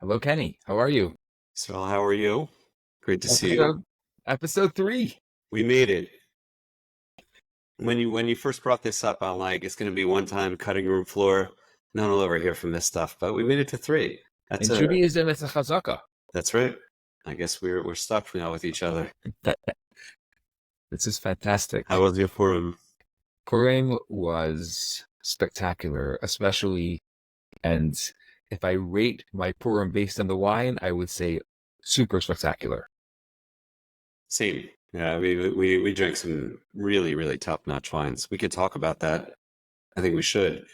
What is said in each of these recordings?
Hello, Kenny. How are you? So, how are you? Great to see you. Episode three. We made it. When you first brought this up, I'm like, it's going to be one time cutting room floor. No one will ever hear from this stuff, but we made it to three. In Judaism, it's a chazaka. That's right. I guess we're stuck now with each other. This is fantastic. How was your Purim? Purim was spectacular, especially, and if I rate my Purim based on the wine, I would say super spectacular. Same. Yeah, we drank some really top-notch wines. We could talk about that. I think we should.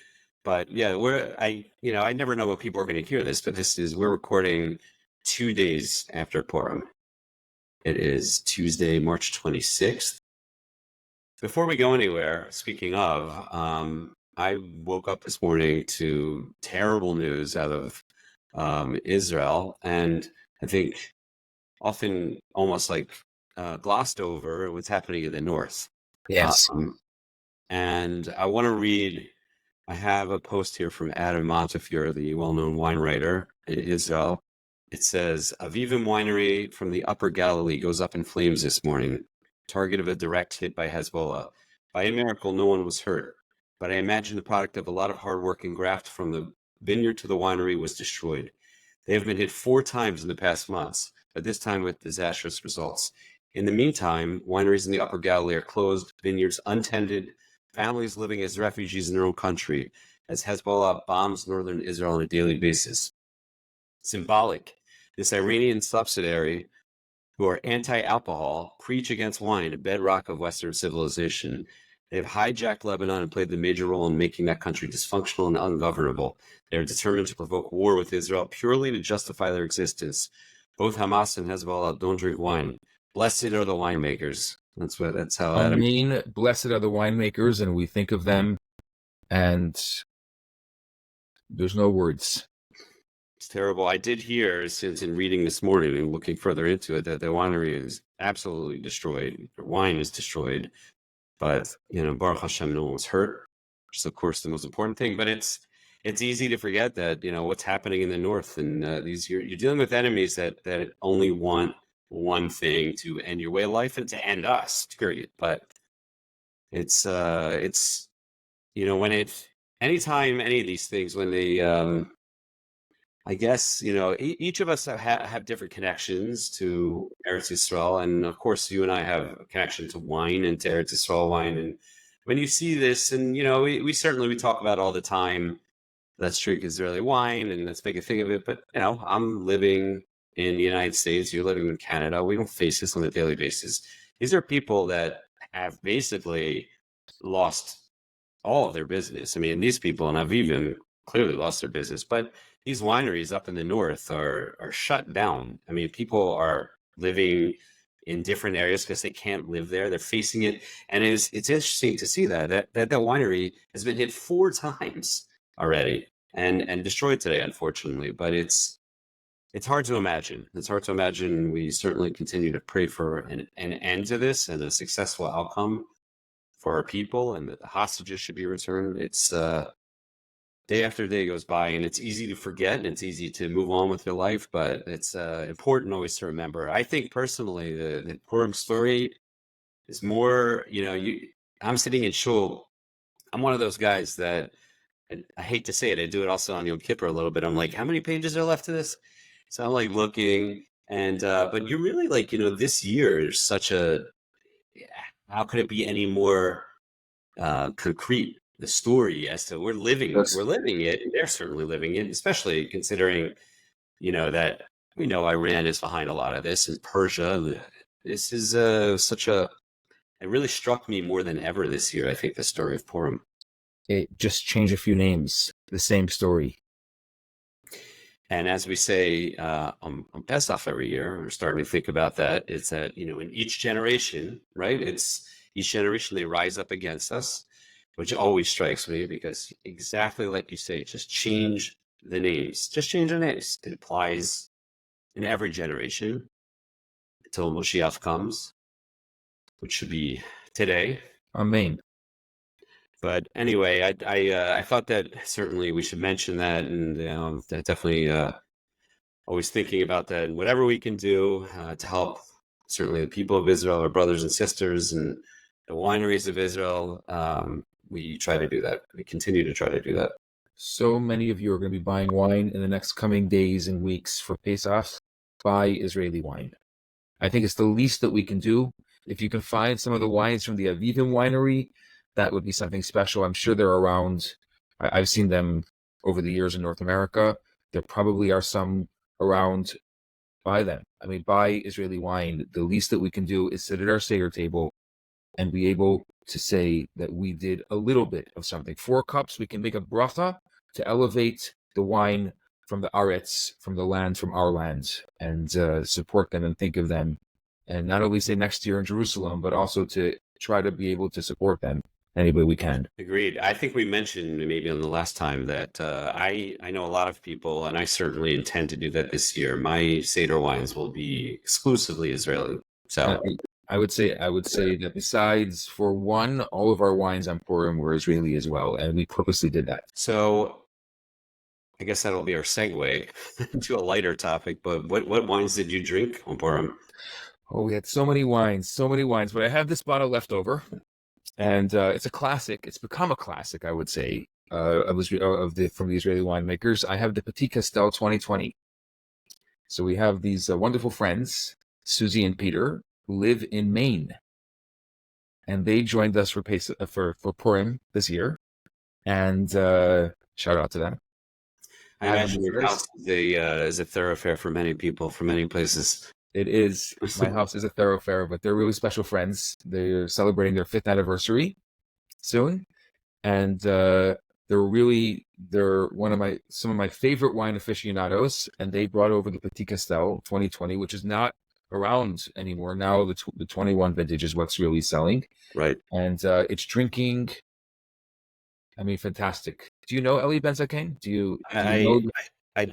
But yeah, I never know what people are going to hear this, but we're recording 2 days after Purim. It is Tuesday, March 26th. Before we go anywhere, speaking of, I woke up this morning to terrible news out of Israel, and I think often almost like glossed over what's happening in the north. Yes. And I want to read, I have a post here from Adam Montefiore, the well-known wine writer in Israel. It says, Avivim Winery from the Upper Galilee goes up in flames this morning, target of a direct hit by Hezbollah. By a miracle, no one was hurt, but I imagine the product of a lot of hard work and graft from the vineyard to the winery was destroyed. They have been hit 4 times in the past months, but this time with disastrous results. In the meantime, wineries in the Upper Galilee are closed, vineyards untended, families living as refugees in their own country, as Hezbollah bombs northern Israel on a daily basis. Symbolic, this Iranian subsidiary, who are anti-alcohol, preach against wine, a bedrock of Western civilization. They have hijacked Lebanon and played the major role in making that country dysfunctional and ungovernable. They are determined to provoke war with Israel purely to justify their existence. Both Hamas and Hezbollah don't drink wine. Blessed are the winemakers. That's how I Adam. mean, blessed are the winemakers, and we think of them, and there's no words. It's terrible. I did hear, since in reading this morning and looking further into it, that the winery is absolutely destroyed. The wine is destroyed. But, Baruch Hashem, no one was hurt, which is, of course, the most important thing. But it's easy to forget that, what's happening in the north. And you're dealing with enemies that only want one thing: to end your way of life and to end us, period. But anytime any of these things, when they, I guess, each of us have different connections to Eretz Yisrael. And of course, you and I have a connection to wine and to Eretz Yisrael wine. And when you see this, and, we certainly, we talk about all the time, let's drink Israeli wine and let's make a thing of it. But, I'm living in the United States, you're living in Canada. We don't face this on a daily basis. These are people that have basically lost all of their business. I mean, these people, and I've even clearly lost their business, but these wineries up in the north are shut down. I mean, people are living in different areas because they can't live there. They're facing it, and it's interesting to see that winery has been hit 4 times already and destroyed today, unfortunately. But it's hard to imagine. It's hard to imagine. We certainly continue to pray for an end to this and a successful outcome for our people, and that the hostages should be returned. It's day after day goes by, and it's easy to forget, and it's easy to move on with your life, but it's important always to remember. I think personally, the Purim story is more, I'm sitting in shul. I'm one of those guys that, and I hate to say it, I do it also on Yom Kippur a little bit. I'm like, how many pages are left to this? So I'm like looking, and but you're really like, this year is such a, how could it be any more concrete, the story, as to we're living it, and they're certainly living it, especially considering, that we know Iran is behind a lot of this, and Persia. This is it really struck me more than ever this year, I think, the story of Purim. It just changed a few names, the same story. And as we say on Pesach every year, we're starting to think about that. It's that, in each generation, right? It's each generation, they rise up against us, which always strikes me, because exactly like you say, just change the names. Just change the names. It applies in every generation until Moshiach comes, which should be today. Amen. But anyway, I thought that certainly we should mention that, and that definitely always thinking about that and whatever we can do to help certainly the people of Israel, our brothers and sisters, and the wineries of Israel. We try to do that. We continue to try to do that. So many of you are going to be buying wine in the next coming days and weeks for Pesach. Buy Israeli wine. I think it's the least that we can do. If you can find some of the wines from the Avivim Winery, that would be something special. I'm sure they're around. I've seen them over the years in North America. There probably are some around. Buy them. I mean, buy Israeli wine. The least that we can do is sit at our Seder table and be able to say that we did a little bit of something. 4 cups, we can make a bracha to elevate the wine from the Aretz, from the land, from our land, and support them and think of them. And not only say next year in Jerusalem, but also to try to be able to support them any way we can. Agreed. I think we mentioned maybe on the last time that I know a lot of people, and I certainly intend to do that this year. My Seder wines will be exclusively Israeli. So I would say that besides for one, all of our wines on Purim were Israeli as well, and we purposely did that. So I guess that'll be our segue to a lighter topic. But what wines did you drink on Purim? Oh, we had so many wines, but I have this bottle left over, and it's a classic. It's become a classic, I would say, from the Israeli winemakers. I have the Petit Castel 2020. So we have these wonderful friends, Susie and Peter, who live in Maine, and they joined us for Purim this year. And shout out to them. I imagine your house is a thoroughfare for many people from many places. It is. My house is a thoroughfare, but they're really special friends. They're celebrating their 5th anniversary soon, and they're some of my favorite wine aficionados. And they brought over the Petit Castel 2020, which is not around anymore. Now the 21 vintage is what's really selling. Right. And it's drinking. I mean, fantastic. Do you know Eli Ben-Zakkain? Do you know? I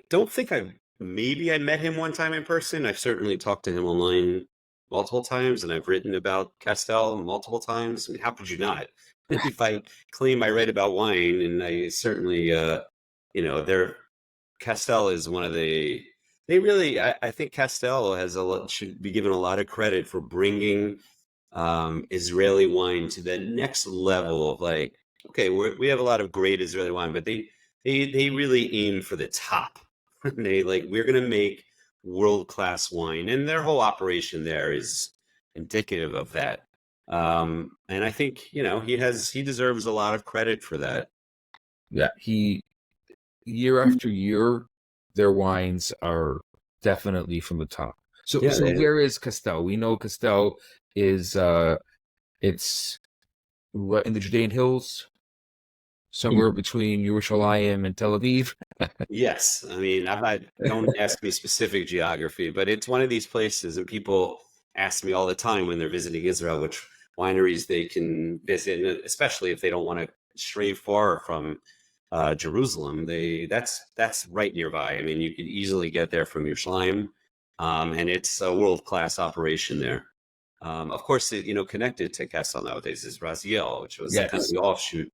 don't think maybe I met him one time in person. I've certainly talked to him online multiple times, and I've written about Castel multiple times. I mean, how could you not? If I claim I write about wine, and I certainly, Castel is one of they really, I think Castel should be given a lot of credit for bringing Israeli wine to the next level of like, okay, we have a lot of great Israeli wine, but they really aim for the top. We're going to make world-class wine, and their whole operation there is indicative of that. And I think, he deserves a lot of credit for that. Yeah, year after year, their wines are definitely from the top. So where is Castel? We know Castel is it's in the Judean hills, somewhere between Yerushalayim and Tel Aviv. Yes, I mean, don't ask me specific geography, but it's one of these places that people ask me all the time when they're visiting Israel, which wineries they can visit, especially if they don't want to stray far from Jerusalem. That's right nearby. I mean, you could easily get there from Yerushalayim, and it's a world-class operation there. Of course, connected to Castel nowadays is Raziel, which was kind of the offshoot,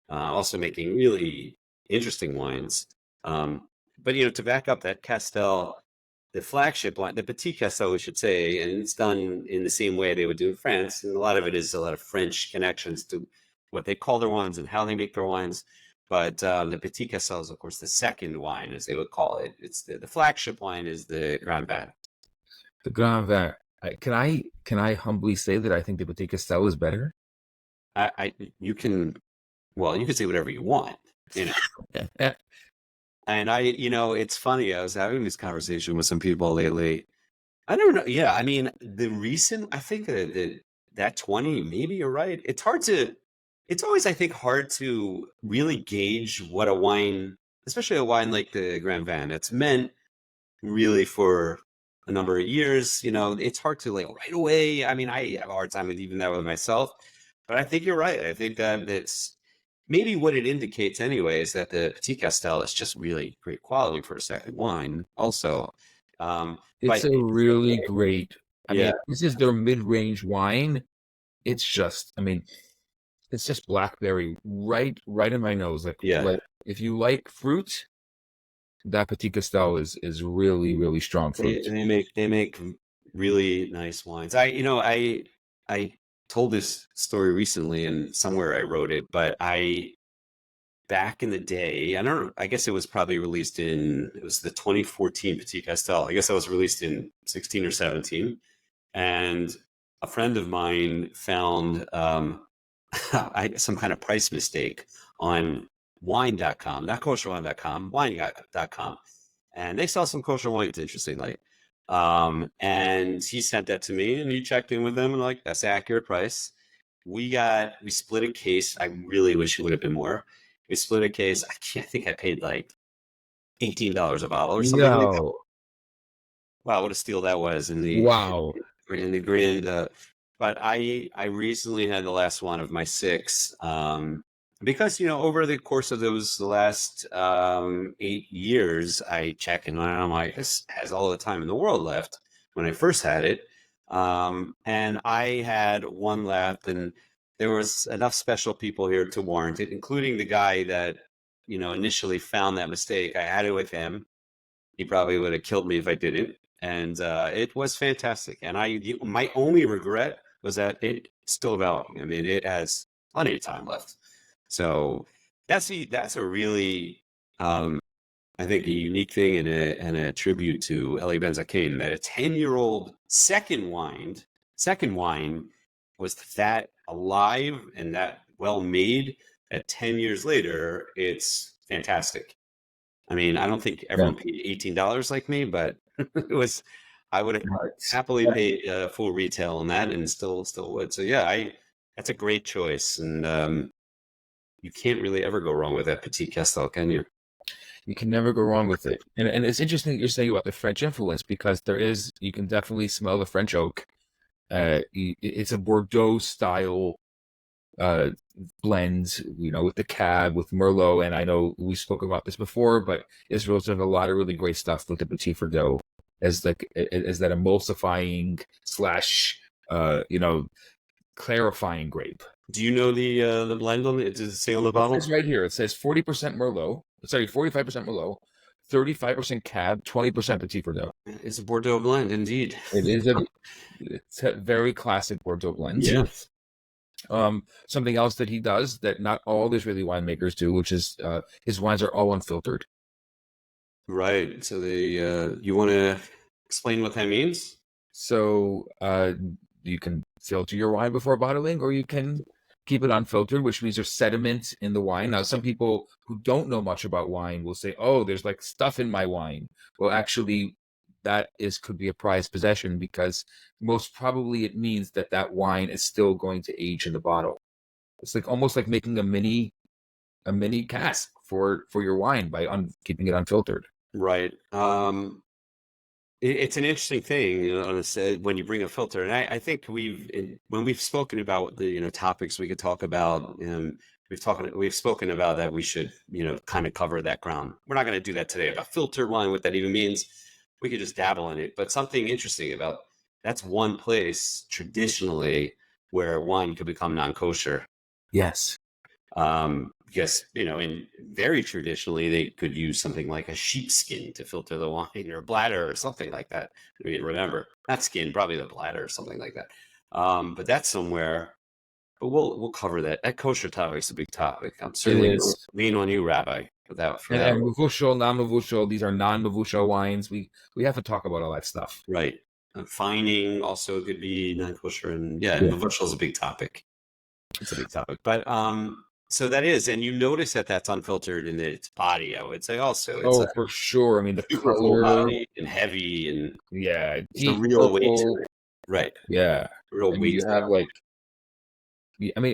also making really interesting wines. But to back up that Castel, the flagship wine, the Petit Castel, we should say, and it's done in the same way they would do in France, and a lot of it is a lot of French connections to what they call their wines and how they make their wines. But the Petit Castel is, of course, the second wine, as they would call it. It's the flagship wine is the Grand Vin. The Grand Vin. Can I humbly say that I think the Petit Castel is better? You can say whatever you want, And it's funny. I was having this conversation with some people lately. I don't know. Yeah, I mean, I think that 20, maybe you're right. It's always, I think, hard to really gauge what a wine, especially a wine like the Grand Vin, that's meant really for a number of years. It's hard to right away. I mean, I have a hard time with even that with myself, but I think you're right. I think that it's maybe what it indicates anyway is that the Petit Castel is just really great quality for a second wine. Also, it's a really great. I mean, this is their mid-range wine. It's just, it's just blackberry right in my nose. Like if you like fruit, that Petit Castel is really, really strong fruit. They make really nice wines. I told this story recently, and somewhere I wrote it, but I back in the day, I don't know, I guess it was probably released it was the 2014 Petit Castel. I guess that was released in 16 or 17. And a friend of mine found some kind of price mistake on wine.com, not kosherwine.com, wine.com. And they sell some kosher wines, interestingly. And he sent that to me, and he checked in with them, and like, that's the accurate price. We split a case. I really wish it would have been more. We split a case. I think I paid like $18 a bottle or something like that. No. Wow, what a steal that was Wow. in the grand. But I recently had the last one of my 6. Because over the course of the last 8 years, I check and I'm like, this has all the time in the world left. When I first had it, and I had one left, and there was enough special people here to warrant it, including the guy that initially found that mistake. I had it with him. He probably would have killed me if I didn't, and it was fantastic. And my only regret was that it's still developing. I mean, it has plenty of time left. So that's a really, I think, a unique thing and a tribute to Eli Ben Zakkain, that a 10-year-old second wine was that alive and that well made. At 10 years later, it's fantastic. I mean, I don't think everyone paid $18 like me, but I would have happily paid full retail on that, and still would. So yeah, that's a great choice, and you can't really ever go wrong with that Petit Castel, can you? You can never go wrong with it. And it's interesting that you're saying about the French influence, because you can definitely smell the French oak. It's a Bordeaux-style blend, with the Cab, with Merlot, and I know we spoke about this before, but Israel's done a lot of really great stuff with the Petit Verdot as that emulsifying / clarifying grape. Do you know the blend on it? Does it say on the bottle? It's right here. It says 40% Merlot. Sorry, 45% Merlot, 35% Cab, 20% Petit Verdot. It's a Bordeaux blend, indeed. It's a very classic Bordeaux blend. Yeah. Something else that he does that not all Israeli winemakers do, which is his wines are all unfiltered. Right. So you want to explain what that means? So you can filter your wine before bottling, or you can keep it unfiltered, which means there's sediment in the wine. Now, some people who don't know much about wine will say, oh, there's like stuff in my wine. Well, actually, could be a prized possession, because most probably it means that wine is still going to age in the bottle. It's like almost like making a mini cask for your wine by keeping it unfiltered. Right. It's an interesting thing, when you bring a filter, and I think when we've spoken about the topics we could talk about, we've spoken about that we should kind of cover that ground. We're not going to do that today about filtered wine, what that even means. We could just dabble in it, but something interesting about that's one place traditionally where wine could become non-kosher. Yes. Because in very traditionally they could use something like a sheepskin to filter the wine, or a bladder or something like that. I mean, remember, not skin, probably the bladder or something like that. But that's somewhere. But we'll cover that. That kosher topic is a big topic. I'm certainly lean on you, Rabbi, for that. And mavushal, non-mavushal, these are non-mavushal wines. We have to talk about all that stuff. Right. Fining also could be non-kosher, and mavushal is a big topic. It's a big topic, but so that is, and you notice that that's unfiltered in its body, I would say also. For sure. I mean, the color body and heavy, and it's the real weight to it. Right. Yeah. Real weight. You have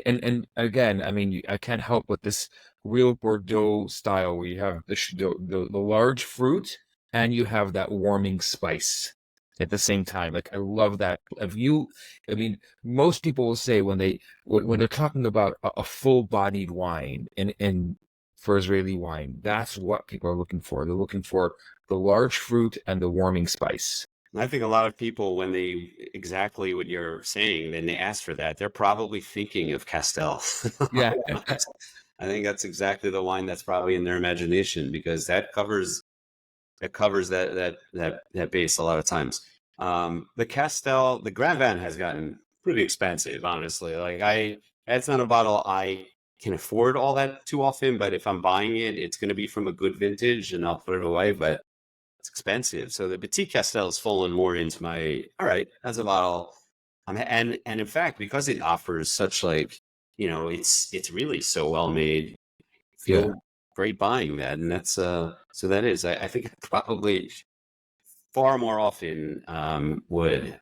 and again, I can't help but this real Bordeaux style where you have the large fruit and you have that warming spice at the same time. Like, I love that. Most people will say when they're talking about a full-bodied wine and for Israeli wine, that's what people are looking for. They're looking for the large fruit and the warming spice. I think a lot of people, when exactly what you're saying, then they ask for that, they're probably thinking of Castel. Yeah. I think that's exactly the wine that's probably in their imagination, because that covers that covers that base a lot of times. The Castel, the Grand Van has gotten pretty expensive, honestly. Like that's not a bottle I can afford all that too often, but if I'm buying it, it's going to be from a good vintage and I'll put it away, but it's expensive. So the Petit Castel has fallen more into my, all right, that's a bottle. And in fact, because it offers such like, it's really so well made, Yeah. feel great buying that. And that's, so that is, I think probably far more often would,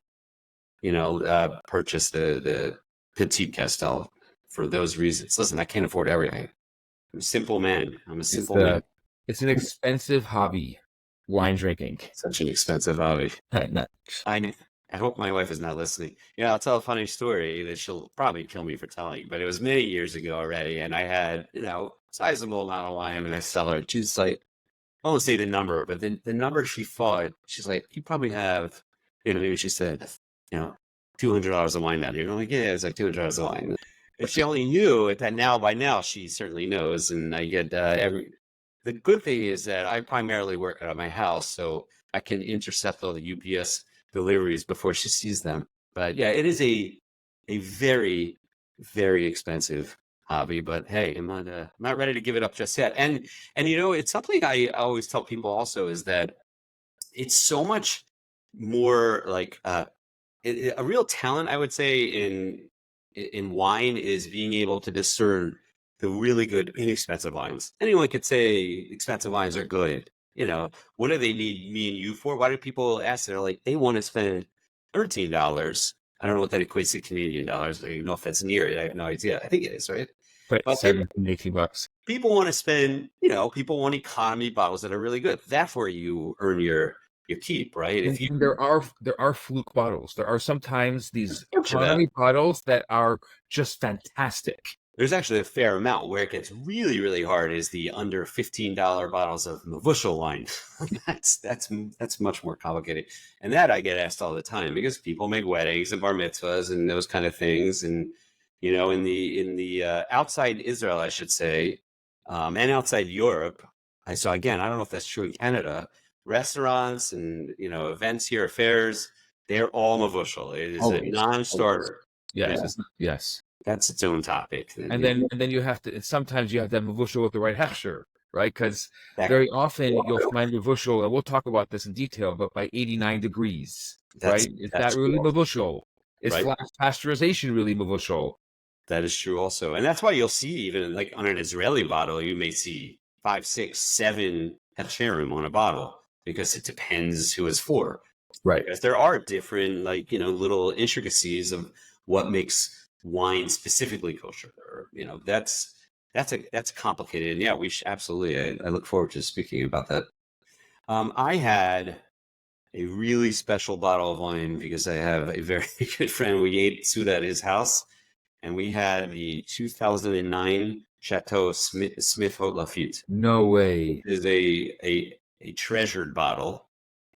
purchase the Petit Castel for those reasons. Listen, I can't afford everything. I'm a simple man. I'm a It's simple man. the it's an expensive hobby, wine drinking. Such an expensive hobby. Not- I I hope my wife is not listening. Yeah, I'll tell a funny story that she'll probably kill me for telling, but it was many years ago already, and I had, sizable amount of wine in my cellar. She's like, I won't say the number, but the number she thought, she's like, you probably have, she said, $200 of wine down here. I'm like, yeah, it's like $200 of wine. If she only knew it, that by now she certainly knows, and I get the good thing is that I primarily work out of my house, so I can intercept all the UPS deliveries before she sees them. But yeah, it is a very, very expensive hobby. But hey, I'm not ready to give it up just yet. And it's something I always tell people also is that it's so much more like a real talent, I would say, in wine is being able to discern the really good inexpensive wines. Anyone could say expensive wines are good. What do they need me and you for? Why do people ask? They're like, they want to spend $13. I don't know what that equates to Canadian dollars. I don't know if that's near it. I have no idea. I think it is, right? but But $17, $18. people want to spend, people want economy bottles that are really good. That's where you earn your keep, right? If you And there are fluke bottles. There are sometimes these bunch of them. economy bottles that are just fantastic. There's actually a fair amount. Where it gets really, really hard is the under $15 bottles of Mavushal wine. that's much more complicated. And that I get asked all the time because people make weddings and bar mitzvahs and those kind of things. And in the outside Israel, I should say, and outside Europe. I don't know if that's true in Canada. Restaurants and events here, fairs, they're all Mavushal. It is a Always. non-starter. Yes. Yes. That's its own topic. And then you have to, and sometimes you have to have Mavushal with the right hechsher, right? Because That- very often you'll find Mavushal, and we'll talk about this in detail, but by 89 degrees, right? Is that really Mavushal? Is Right. flash pasteurization really Mavushal? That is true also. And that's why you'll see even like on an Israeli bottle, you may see 5, 6, 7 hechsherim on a bottle because it depends who it's for. Right. Because there are different little intricacies of what makes wine specifically kosher. Or, that's complicated. And yeah, we should absolutely. I look forward to speaking about that. I had a really special bottle of wine because I have a very good friend. We ate Suda at his house, and we had the 2009 Chateau Smith Haut Lafitte. No way. It is a treasured bottle.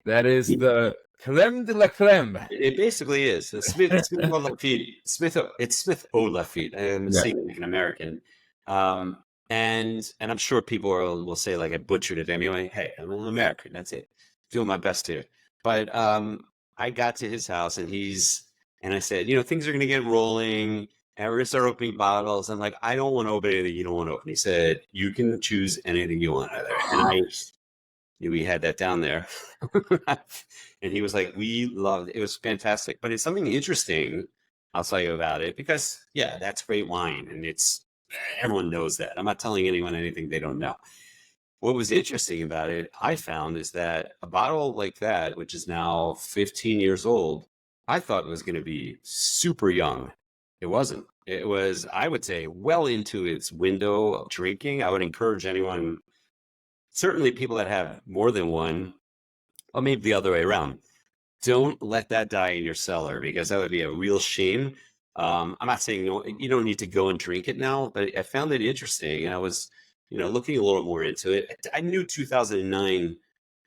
That is the creme de la creme. It basically is. The Smith Haut Lafitte. It's Smith Haut Lafitte. I'm saying like an American. And I'm sure people will say like I butchered it anyway. Hey, I'm an American. That's it. Doing my best here. But I got to his house and I said, things are going to get rolling. And we're going to start opening bottles. I'm like, I don't want to open anything you don't want to open. He said, you can choose anything you want out there. And we had that down there. And he was like, we loved it. It was fantastic. But it's something interesting. I'll tell you about it because, yeah, that's great wine. And everyone knows that. I'm not telling anyone anything they don't know. What was interesting about it, I found, is that a bottle like that, which is now 15 years old, I thought was going to be super young. It wasn't. It was, I would say, well into its window of drinking. I would encourage anyone, certainly people that have more than one, or maybe the other way around, don't let that die in your cellar because that would be a real shame. I'm not saying you don't need to go and drink it now, but I found it interesting. And I was, looking a little more into it. I knew 2009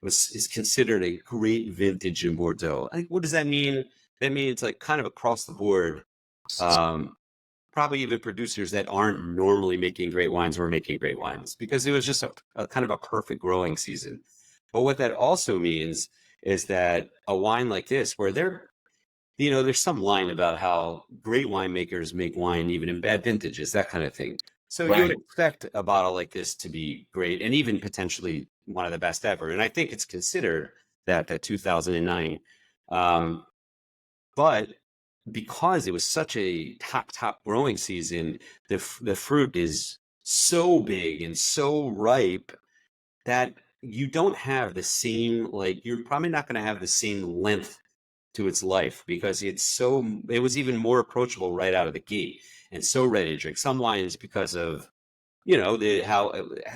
is considered a great vintage in Bordeaux. What does that mean? That means like kind of across the board. Probably even producers that aren't normally making great wines were making great wines because it was just a kind of a perfect growing season. But what that also means is that a wine like this, where there's some line about how great winemakers make wine even in bad vintages, that kind of thing. So you would Right. expect a bottle like this to be great and even potentially one of the best ever. And I think it's considered that 2009. Um, but because it was such a top growing season, the fruit is so big and so ripe that you don't have the same, like, you're probably not going to have the same length to its life because it was even more approachable right out of the gate and so ready to drink. Some wines, because of how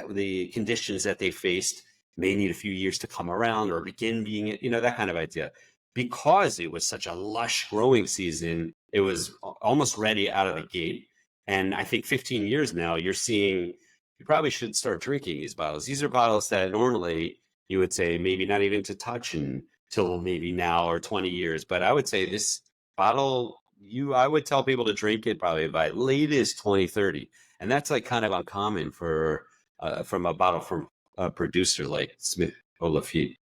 the conditions that they faced, may need a few years to come around or begin being, that kind of idea. Because it was such a lush growing season, it was almost ready out of the gate. And I think 15 years now, you're seeing you probably should start drinking these bottles. These are bottles that normally you would say maybe not even to touch until maybe now or 20 years. But I would say this bottle, I would tell people to drink it probably by latest 2030. And that's like kind of uncommon from a bottle from a producer like Smith Haut Lafitte.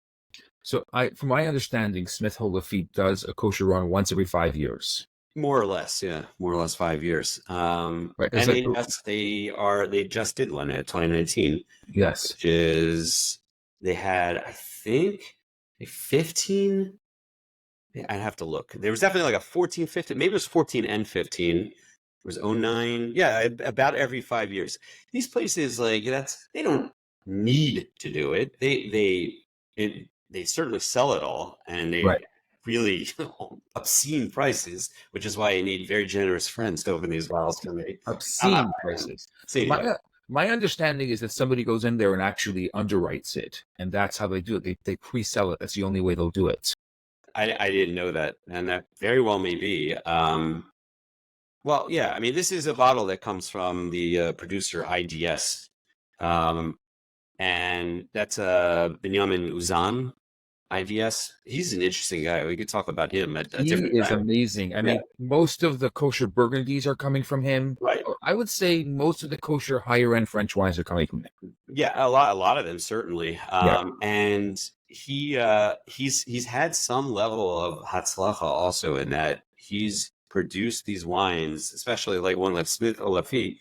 So from my understanding, Smith Haut Lafitte does a kosher run once every 5 years. More or less, yeah, more or less 5 years. Right. And they just did one at 2019, Yes. which is they had, I think, a 15. I'd have to look. There was definitely like a 14, 15, maybe it was 14 and 15. It was 09. Yeah, about every 5 years. These places, like, they don't need to do it. They certainly sell it all, and they Right. really obscene prices, which is why you need very generous friends to open these bottles for me. Obscene prices. See, My understanding is that somebody goes in there and actually underwrites it, and that's how they do it. They pre-sell it. That's the only way they'll do it. I didn't know that, and that very well may be. Well, yeah, I mean, this is a bottle that comes from the producer IDS, and that's Benjamin Uzan. IVS. He's an interesting guy. We could talk about him at a He different is time. amazing. I Yeah. mean, most of the kosher Burgundies are coming from him. Right. I would say most of the kosher higher end French wines are coming from him. Yeah, a lot of them certainly. And he's had some level of hatzlacha also in that he's produced these wines, especially like one like Smith Haut Lafitte.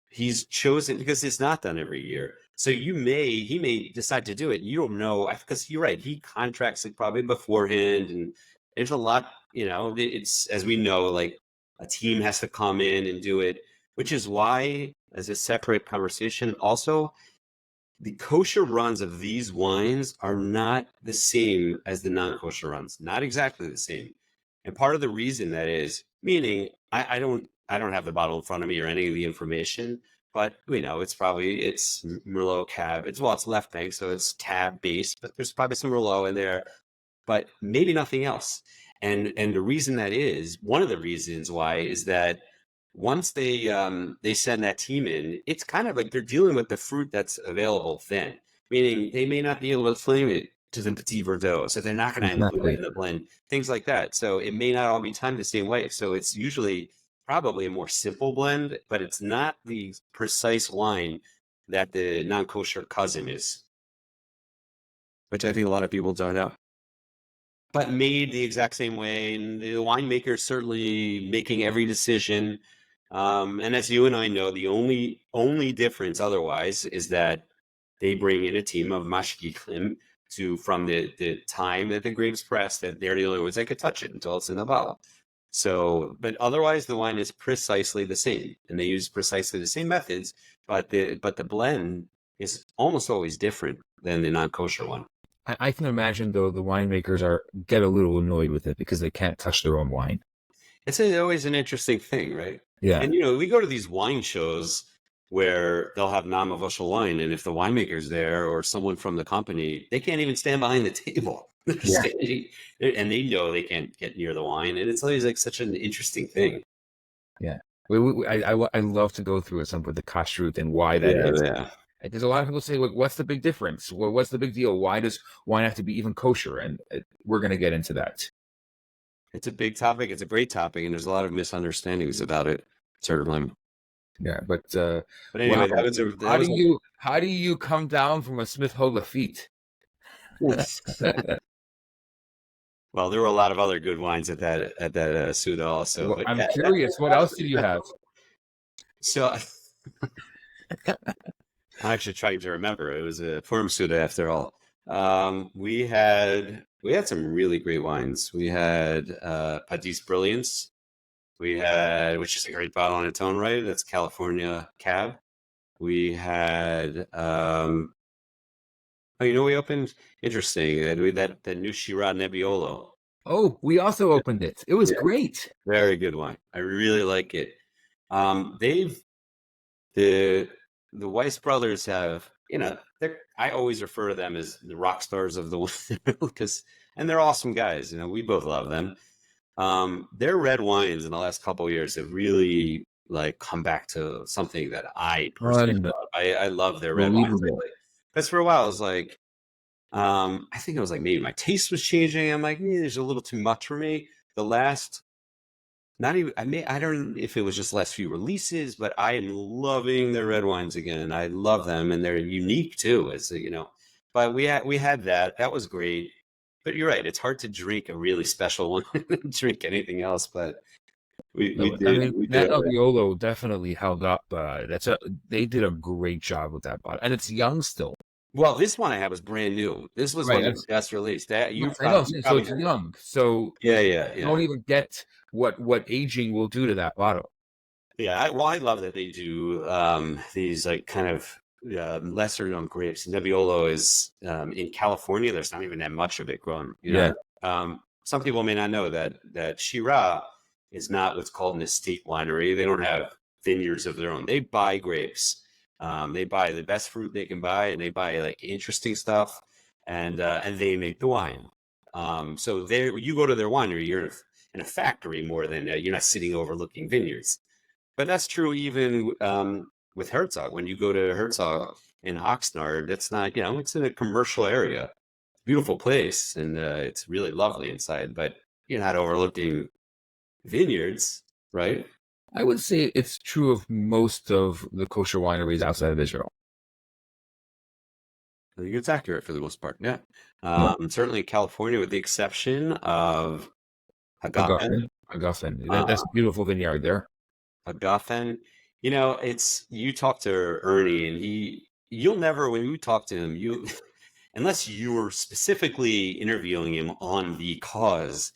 He's chosen because it's not done every year. So he may decide to do it. You don't know because you're right. He contracts it probably beforehand, and there's a lot. It's, as we know, like a team has to come in and do it, which is why, as a separate conversation, also the kosher runs of these wines are not the same as the non-kosher runs. Not exactly the same. And part of the reason that is, meaning I don't have the bottle in front of me or any of the information, but it's Merlot Cab. It's left bank, so it's tab based, but there's probably some Merlot in there, but maybe nothing else. And the reason that is, one of the reasons why is that once they send that team in, it's kind of like they're dealing with the fruit that's available then. Meaning they may not be able to flame it to the Petit Verdot, so they're not going to include it in the blend, things like that. So it may not all be timed the same way. So it's usually probably a more simple blend, but it's not the precise wine that the non-kosher cousin is, which I think a lot of people don't know. But made the exact same way, and the winemaker is certainly making every decision. And as you and I know, the only difference otherwise is that they bring in a team of mashgichim from the time that the grapes press, that they're the only ones that could touch it until it's in the bottle. So, but otherwise the wine is precisely the same, and they use precisely the same methods, but the blend is almost always different than the non-kosher one. I can imagine, though, the winemakers get a little annoyed with it because they can't touch their own wine. It's always an interesting thing, right? Yeah. And, we go to these wine shows where they'll have non-kosher wine, and if the winemaker's there or someone from the company, they can't even stand behind the table. They're standing, and they know they can't get near the wine, and it's always like such an interesting thing. Yeah. I love to go through some with the kashrut and why that is. Yeah. There's a lot of people say, what's the big difference? Well, what's the big deal? Why does wine have to be even kosher? And we're going to get into that. It's a big topic. It's a great topic, and there's a lot of misunderstandings about it, certainly. Yeah, but anyway, how do you come down from a Smith Haut Lafitte? Well, there were a lot of other good wines at that Suda also. Well, But I'm yeah, curious, what else did you have? so I'm actually trying to remember. It was a Purim Suda after all. We had some really great wines. We had Petit Brilliance. We had, which is a great bottle on its own right. That's California Cab. We had, we opened, interesting, that new Shiraz Nebbiolo. Oh, we also opened it. It was Yeah. great. Very good wine. I really like it. They've, the Weiss brothers have, I always refer to them as the rock stars of the wine and they're awesome guys. We both love them. Their red wines in the last couple of years have really like come back to something that I personally love. I love their red wines lately. Because for a while it was like, I think it was like maybe my taste was changing. I'm like, there's a little too much for me. The last, not even, I don't know if it was just the last few releases, but I am loving their red wines again. I love them, and they're unique too. But we had that. That was great. But you're right. It's hard to drink a really special one and drink anything else. But we did. That Nebbiolo definitely held up. They did a great job with that bottle, and it's young still. Well, this one I had was brand new. This was when it was just released. So it's young. So yeah. You don't even get what aging will do to that bottle. Yeah, I love that they do these like kind of lesser known grapes. Nebbiolo is in California. There's not even that much of it grown. Some people may not know that Shiraz is not what's called an estate winery. They don't have vineyards of their own. They buy grapes. They buy the best fruit they can buy, and they buy like interesting stuff, and they make the wine. So there, you go to their winery, you're in a factory more than you're not sitting overlooking vineyards. But that's true even with Herzog. When you go to Herzog in Oxnard, it's not, it's in a commercial area. Beautiful place, and it's really lovely inside, but you're not overlooking vineyards, right? I would say it's true of most of the kosher wineries outside of Israel. I think it's accurate for the most part, yeah. Certainly California, with the exception of Hagafen. That's a beautiful vineyard there. Hagafen. You talk to Ernie, and you'll never, when you talk to him, unless you were specifically interviewing him on the cause,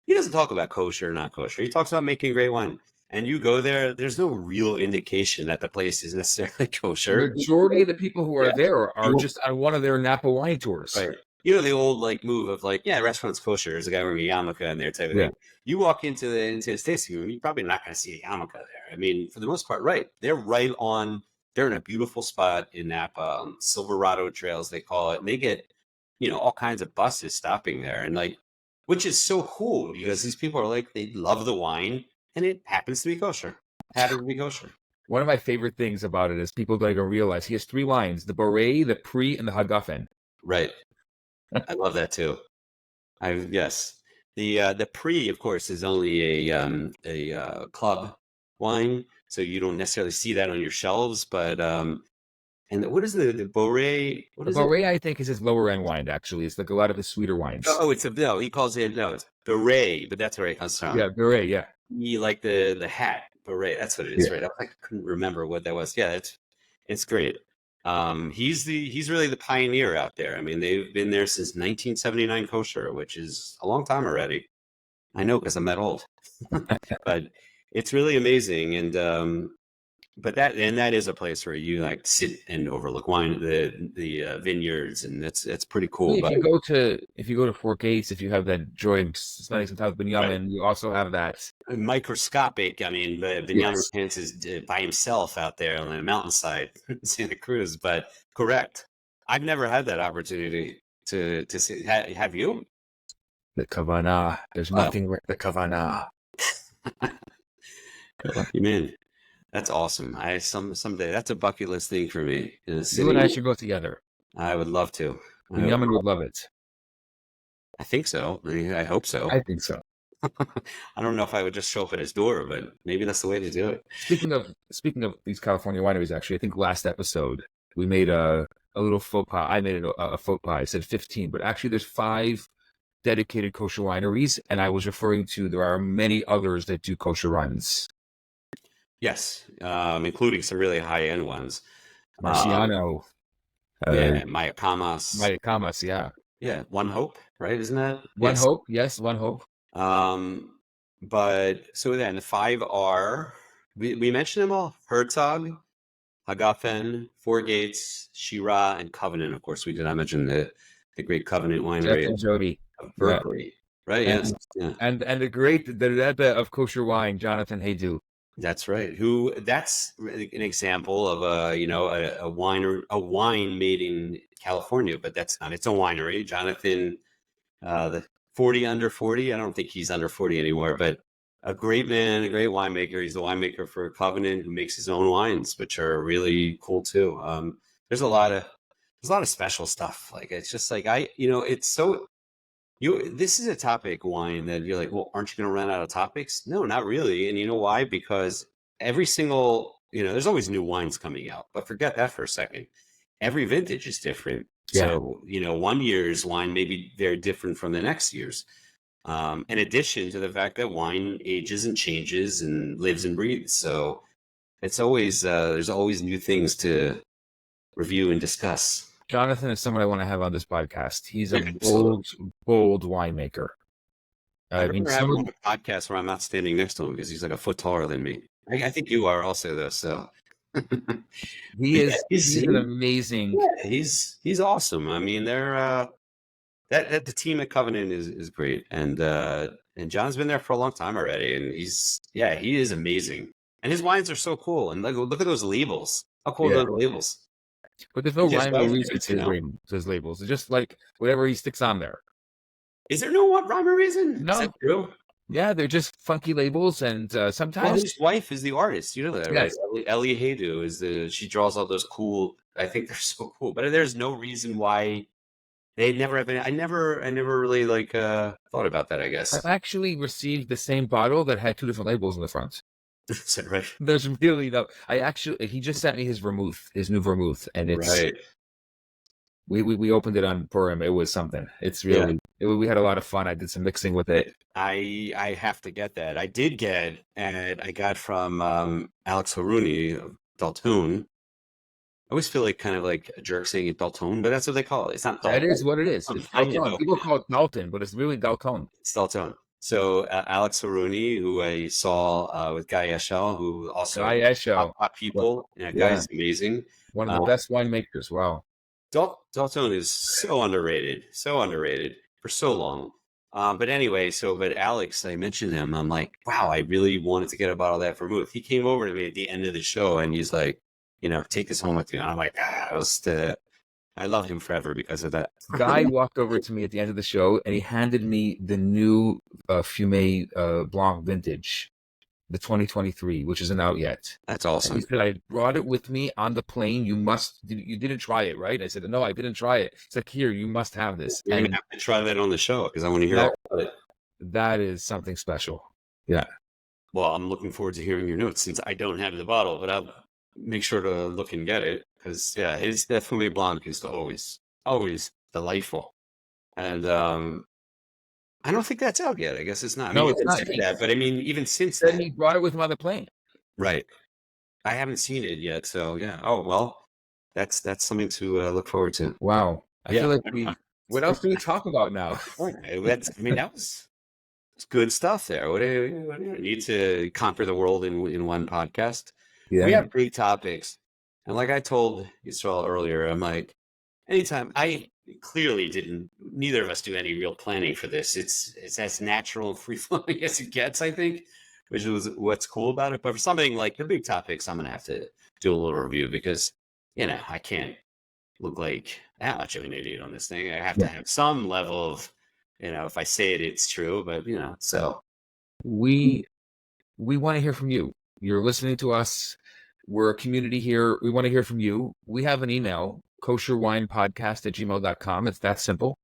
he doesn't talk about kosher or not kosher. He talks about making great wine. And you go there, there's no real indication that the place is necessarily kosher. The majority of the people who are there are just on one of their Napa wine tours. Right. The old move of restaurant's kosher. There's a guy wearing a yarmulke in there type of thing. You walk into the tasting room, you're probably not going to see a yarmulke there. I mean, for the most part, right. They're in a beautiful spot in Napa, Silverado Trails, they call it. And they get, all kinds of buses stopping there. And which is so cool because these people are they love the wine. And it happens to be kosher. One of my favorite things about it is people don't even realize he has 3 wines: the Boré, the Pri, and the Hagafen. Right. I love that too. Yes. The Pri, of course, is only a club wine, so you don't necessarily see that on your shelves. But and what is the Boré? The Boré, I think, is his lower end wine. Actually, it's a lot of his sweeter wines. Oh, he calls it it's Boré, but that's where it comes from. Yeah, Boré, yeah. You like the hat beret. That's what it is, right? I couldn't remember what that was. Yeah, it's great. He's really the pioneer out there. I mean, they've been there since 1979 kosher, which is a long time already. I know because I'm that old, but it's really amazing. And but that is a place where you sit and overlook wine, the vineyards, and it's pretty cool. If you go to Fort Gates, if you have that joy of spending some time with Binyamin, you also have that microscopic. I mean, Binyamin Pence is by himself out there on the mountainside in Santa Cruz. But correct, I've never had that opportunity to see. Have you? The Kavanah. There's nothing like the Kavanah. You mean? That's awesome. Someday that's a bucket list thing for me. You and I should go together. I would love to. Binyamin would love it. I think so. I hope so. I think so. I don't know if I would just show up at his door, but maybe that's the way to do it. Speaking of these California wineries, actually, I think last episode we made a little faux pas. I made a faux pas. I said 15, but actually there's 5 dedicated kosher wineries, and I was referring to there are many others that do kosher wines. Yes, including some really high-end ones. Marciano, Yeah, Mayakamas. Mayacamas, yeah. Yeah, One Hope, right? Isn't that? One Yes. Hope, yes, One Hope. But so then the 5 are, we mentioned them all: Herzog, Hagafen, Four Gates, Shira, and Covenant. Of course, we did not mention the great Covenant Jeff Winery and Jody. of Yeah. Berkeley, right? Yes, yeah. And the Rebbe of kosher wine, Jonathan Haydu. That's right. That's an example of a wine made in California, but that's not its own winery. Jonathan, the 40 under 40. I don't think he's under 40 anymore, but a great man, a great winemaker. He's the winemaker for Covenant, who makes his own wines, which are really cool too. There's a lot of special stuff. Like, it's just like it's so. This is a topic, wine, that you're like, well, aren't you going to run out of topics? No, not really. And you know why? Because every single, there's always new wines coming out, but forget that for a second. Every vintage is different. Yeah. So, one year's wine may be very different from the next year's. In addition to the fact that wine ages and changes and lives and breathes. So it's always, there's always new things to review and discuss. Jonathan is someone I want to have on this podcast. He's a bold winemaker. I mean, having a podcast where I'm not standing next to him because he's like a foot taller than me. I think you are also, though. So he's an amazing. Yeah, he's awesome. I mean, they're that the team at Covenant is great, and John's been there for a long time already, and he is amazing, and his wines are so cool. And look at those labels. How cool are those labels? But there's no rhyme or reason to his labels. It's just like whatever he sticks on there. Is there no rhyme or reason? No. Is that true? Yeah, they're just funky labels, and sometimes his wife is the artist. You know that, right? Ellie Haydu she draws all those cool. I think they're so cool, but there's no reason why they never have been. I never really thought about that. I guess I actually received the same bottle that had 2 different labels in the front. Is that right? There's really no. He just sent me his new vermouth, and it's right. We opened it on Purim. It was something. It's really we had a lot of fun. I did some mixing with it. I have to get that. I did get, and I got from Alex Haruni of Dalton. I always feel like kind of like a jerk saying it Dalton, but that's what they call it. It's not Dalton. That is what it is. It's Dalton. People call it Dalton, but it's really Dalton. It's Dalton. So Alex Haruni, who I saw with Guy Eshel, who also top people. Yeah, Guy's amazing. One of the best winemakers. Wow. Dalton is so underrated for so long. But anyway, but Alex, I mentioned him. I'm like, wow, I really wanted to get a bottle of that vermouth. He came over to me at the end of the show, and he's like, take this home with you. And I'm like, I love him forever because of that. Guy walked over to me at the end of the show, and he handed me the new Fumé Blanc vintage, the 2023, which isn't out yet. That's awesome. And he said, I brought it with me on the plane. You didn't try it, right? I said, no, I didn't try it. He's like, here, you must have this. You're going to have to try that on the show because I want to hear all about it. That is something special. Yeah. Well, I'm looking forward to hearing your notes since I don't have the bottle, but I'll make sure to look and get it because, his Fumé Blanc is always delightful. And I don't think that's out yet. I guess it's not. No, it's not. That, but I mean, even since then, he brought it with him on the plane. Right. I haven't seen it yet, so yeah. Oh well, that's something to look forward to. Wow. I feel like what else do we talk about now? That was good stuff there. What do you need to conquer the world in one podcast? Yeah. We have great topics, and like I told Yisroel earlier, I'm like, anytime I clearly didn't. Neither of us do any real planning for this. It's as natural and free flowing as it gets, I think, which is what's cool about it. But for something like the big topics, I'm gonna have to do a little review because I can't look like that much of an idiot on this thing. I have to have some level of if I say it, it's true. But so we want to hear from you. You're listening to us. We're a community here. We want to hear from you. We have an email, kosherwinepodcast@gmail.com. It's that simple.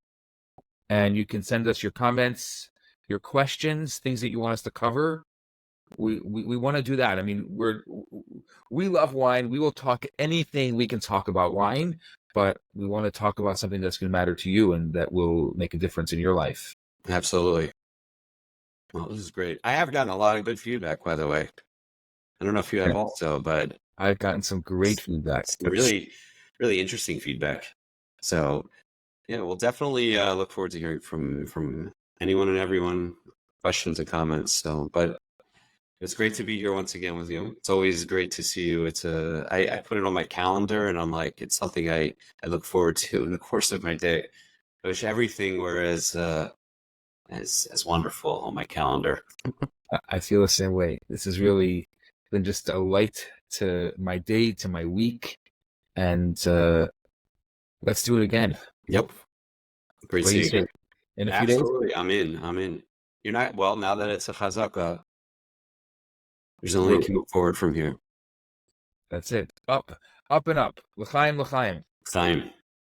And you can send us your comments, your questions, things that you want us to cover. We want to do that. I mean, we're we love wine. We will talk anything we can talk about wine, but we want to talk about something that's going to matter to you and that will make a difference in your life. Absolutely. Well, this is great. I have gotten a lot of good feedback, by the way. I don't know if you have also, but I've gotten some great feedback. it's really, really interesting feedback. So, yeah, we'll definitely look forward to hearing from anyone and everyone, questions and comments. So, but it's great to be here once again with you. It's always great to see you. I put it on my calendar, and I'm like, it's something I look forward to in the course of my day. I wish everything were as wonderful on my calendar. I feel the same way. This has really been just a light to my day, to my week, and let's do it again. Yep. Great What do you seeing you. say? In a few days? Absolutely. I'm in. You're not, well, now that it's a chazaka, there's only can move forward from here. That's it. Up and up. L'chaim, l'chaim. Time.